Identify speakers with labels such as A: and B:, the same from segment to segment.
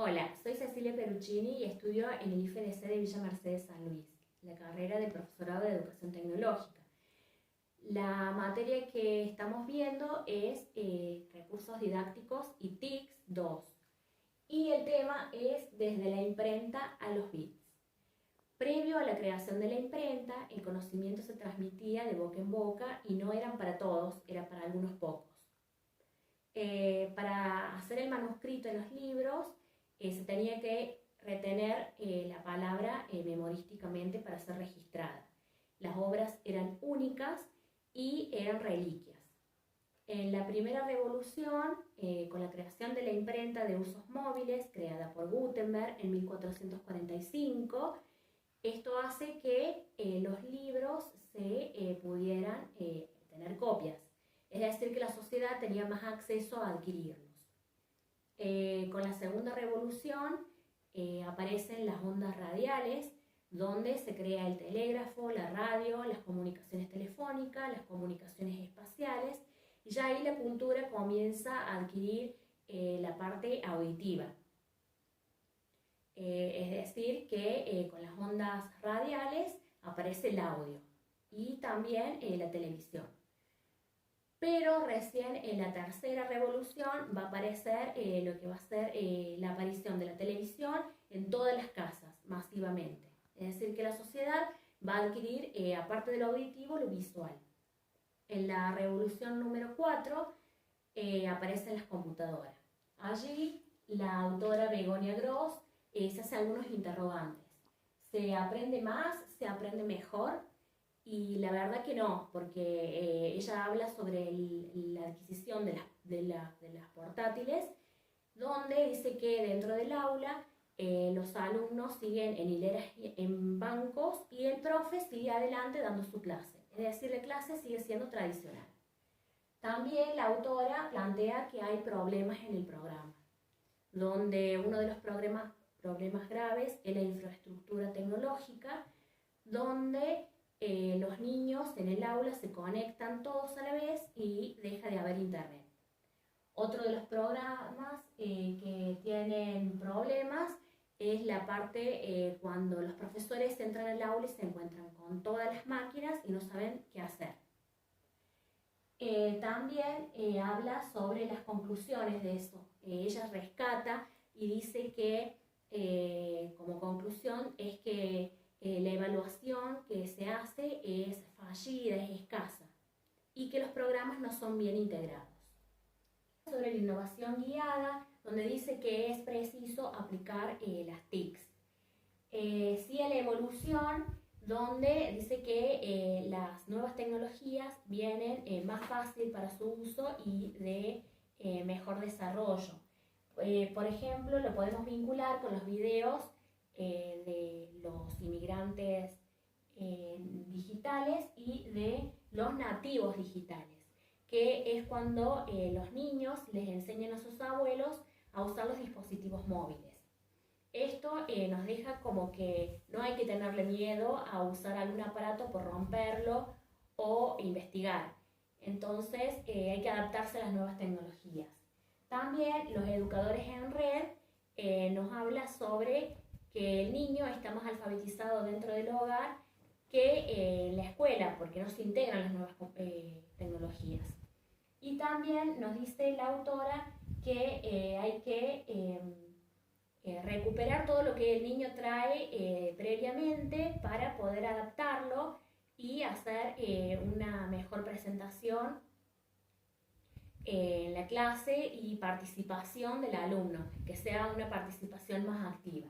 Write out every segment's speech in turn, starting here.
A: Hola, soy Cecilia Peruccini y estudio en el IFDC de Villa Mercedes San Luis, la carrera de Profesorado de Educación Tecnológica. La materia que estamos viendo es Recursos Didácticos y TICS 2. Y el tema es Desde la imprenta a los bits. Previo a la creación de la imprenta, el conocimiento se transmitía de boca en boca y no eran para todos, era para algunos pocos. Para hacer el manuscrito en los libros, se tenía que retener la palabra memorísticamente para ser registrada. Las obras eran únicas y eran reliquias. En la primera revolución, con la creación de la imprenta de usos móviles, creada por Gutenberg en 1445, esto hace que los libros se pudieran tener copias. Es decir, que la sociedad tenía más acceso a adquirirlos. Con la segunda revolución aparecen las ondas radiales, donde se crea el telégrafo, la radio, las comunicaciones telefónicas, las comunicaciones espaciales, y ya ahí la cultura comienza a adquirir la parte auditiva. Es decir, que con las ondas radiales aparece el audio y también la televisión. Pero recién en la tercera revolución va a aparecer lo que va a ser la aparición de la televisión en todas las casas, masivamente. Es decir, que la sociedad va a adquirir, aparte de lo auditivo, lo visual. En la revolución número 4 aparecen las computadoras. Allí la autora Begonia Gross se hace algunos interrogantes. ¿Se aprende más? ¿Se aprende mejor? Y la verdad que no, porque ella habla sobre la adquisición de las portátiles, donde dice que dentro del aula los alumnos siguen en hileras, en bancos, y el profe sigue adelante dando su clase. Es decir, la clase sigue siendo tradicional. También la autora plantea que hay problemas en el programa, donde uno de los problemas graves es la infraestructura tecnológica, donde los niños en el aula se conectan todos a la vez y deja de haber internet. Otro de los programas que tienen problemas es la parte cuando los profesores entran al aula y se encuentran con todas las máquinas y no saben qué hacer. También habla sobre las conclusiones de eso. Ella rescata y dice que como conclusión es que la evaluación que se hace es fallida, es escasa, y que los programas no son bien integrados. Sobre la innovación guiada, donde dice que es preciso aplicar las TICs. Sigue la evolución, donde dice que las nuevas tecnologías vienen más fácil para su uso y de mejor desarrollo. Por ejemplo, lo podemos vincular con los videos de los inmigrantes digitales y de los nativos digitales, que es cuando los niños les enseñan a sus abuelos a usar los dispositivos móviles. Esto nos deja como que no hay que tenerle miedo a usar algún aparato por romperlo o investigar. Entonces hay que adaptarse a las nuevas tecnologías. También los educadores en red nos habla sobre que el niño está más alfabetizado dentro del hogar que en la escuela, porque no se integran las nuevas tecnologías. Y también nos dice la autora que hay que recuperar todo lo que el niño trae previamente para poder adaptarlo y hacer una mejor presentación en la clase y participación del alumno, que sea una participación más activa.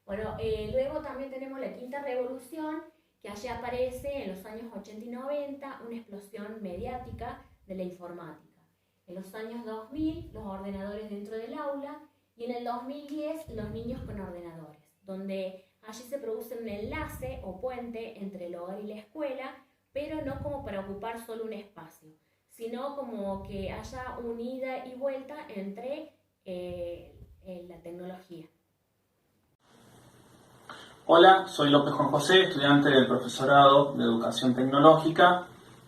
A: Bueno, luego también tenemos la quinta revolución, que allí aparece en los años 80 y 90 una explosión mediática de la informática. En los años 2000 los ordenadores dentro del aula, y en el 2010 los niños con ordenadores, donde allí se produce un enlace o puente entre el hogar y la escuela, pero no como para ocupar solo un espacio, sino como que haya una ida y vuelta entre la tecnología.
B: Hola, soy López Juan José, estudiante del Profesorado de Educación Tecnológica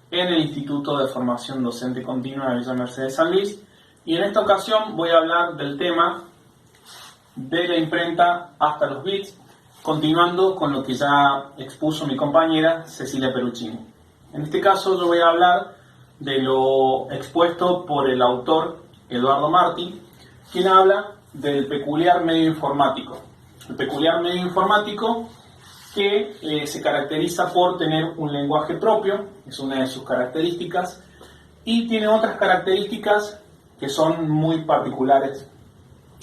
B: en el Instituto de Formación Docente Continua de Villa Mercedes San Luis, y en esta ocasión voy a hablar del tema de la imprenta hasta los bits, continuando con lo que ya expuso mi compañera Cecilia Peruccini. En este caso yo voy a hablar de lo expuesto por el autor Eduardo Martí, quien habla del peculiar medio informático. El peculiar medio informático que se caracteriza por tener un lenguaje propio, es una de sus características, y tiene otras características que son muy particulares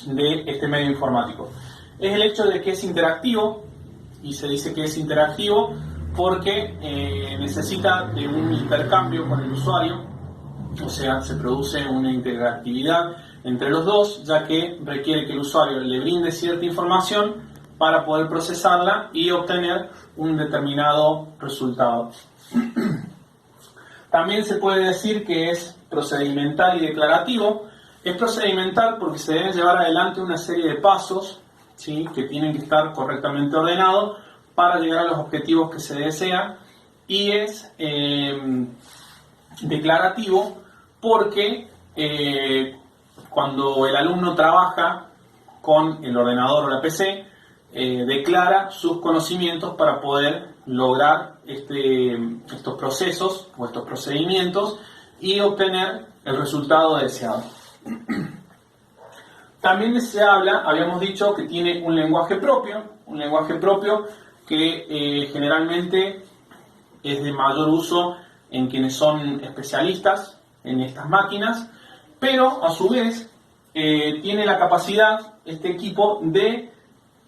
B: de este medio informático. Es el hecho de que es interactivo, y se dice que es interactivo porque necesita de un intercambio con el usuario, o sea, se produce una interactividad entre los dos, ya que requiere que el usuario le brinde cierta información para poder procesarla y obtener un determinado resultado. También se puede decir que es procedimental y declarativo. Es procedimental porque se deben llevar adelante una serie de pasos, ¿sí?, que tienen que estar correctamente ordenados para llegar a los objetivos que se desean, y es declarativo porque cuando el alumno trabaja con el ordenador o la PC, declara sus conocimientos para poder lograr estos procesos o estos procedimientos y obtener el resultado deseado. También se habla, habíamos dicho, que tiene un lenguaje propio que generalmente es de mayor uso en quienes son especialistas en estas máquinas, pero a su vez tiene la capacidad, este equipo, de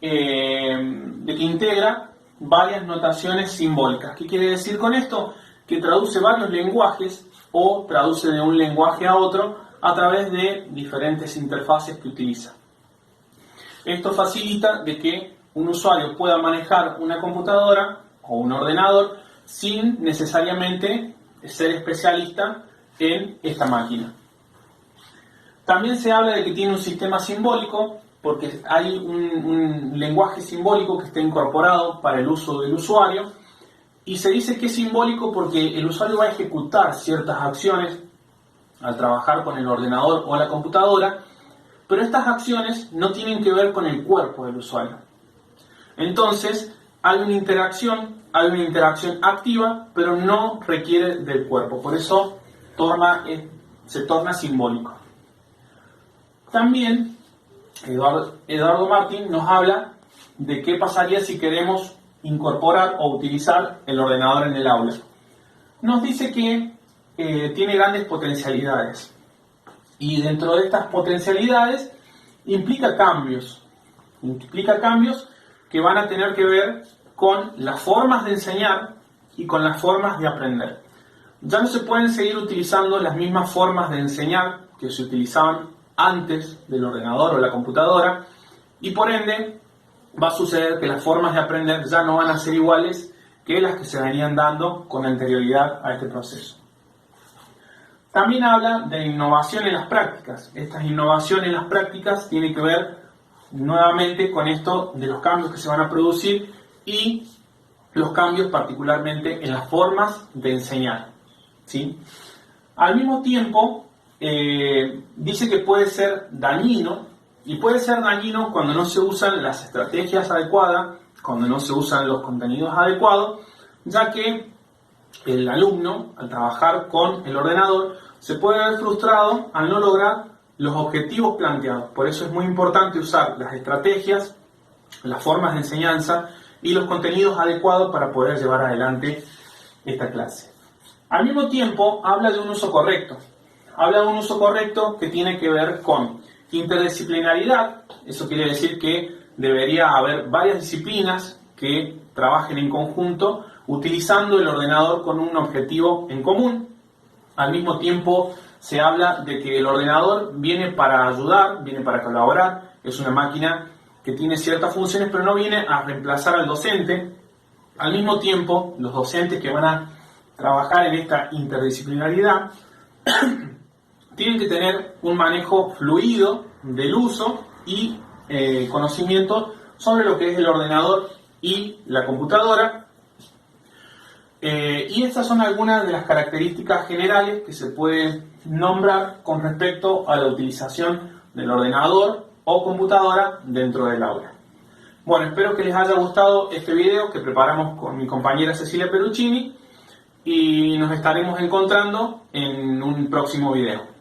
B: que integra varias notaciones simbólicas. ¿Qué quiere decir con esto? Que traduce varios lenguajes o traduce de un lenguaje a otro a través de diferentes interfaces que utiliza. Esto facilita de que un usuario pueda manejar una computadora o un ordenador sin necesariamente ser especialista en esta máquina. También se habla de que tiene un sistema simbólico, porque hay un lenguaje simbólico que está incorporado para el uso del usuario, y se dice que es simbólico porque el usuario va a ejecutar ciertas acciones al trabajar con el ordenador o la computadora, pero estas acciones no tienen que ver con el cuerpo del usuario. Entonces, hay una interacción activa, pero no requiere del cuerpo, por eso se torna simbólico. También Eduardo Martín nos habla de qué pasaría si queremos incorporar o utilizar el ordenador en el aula. Nos dice que tiene grandes potencialidades, y dentro de estas potencialidades implica cambios que van a tener que ver con las formas de enseñar y con las formas de aprender. Ya no se pueden seguir utilizando las mismas formas de enseñar que se utilizaban antes del ordenador o la computadora, y por ende va a suceder que las formas de aprender ya no van a ser iguales que las que se venían dando con anterioridad a este proceso. También habla de innovación en las prácticas. Estas innovaciones en las prácticas tienen que ver nuevamente con esto de los cambios que se van a producir y los cambios particularmente en las formas de enseñar, ¿sí? Al mismo tiempo, dice que puede ser dañino, y puede ser dañino cuando no se usan las estrategias adecuadas, cuando no se usan los contenidos adecuados, ya que el alumno, al trabajar con el ordenador, se puede ver frustrado al no lograr los objetivos planteados. Por eso es muy importante usar las estrategias, las formas de enseñanza y los contenidos adecuados para poder llevar adelante esta clase. Al mismo tiempo, habla de un uso correcto. Habla de un uso correcto que tiene que ver con interdisciplinaridad. Eso quiere decir que debería haber varias disciplinas que trabajen en conjunto utilizando el ordenador con un objetivo en común. Al mismo tiempo se habla de que el ordenador viene para ayudar, viene para colaborar, es una máquina que tiene ciertas funciones, pero no viene a reemplazar al docente. Al mismo tiempo, los docentes que van a trabajar en esta interdisciplinaridad tienen que tener un manejo fluido del uso y conocimiento sobre lo que es el ordenador y la computadora. Y estas son algunas de las características generales que se pueden nombrar con respecto a la utilización del ordenador o computadora dentro del aula. Bueno, espero que les haya gustado este video que preparamos con mi compañera Cecilia Peruccini y nos estaremos encontrando en un próximo video.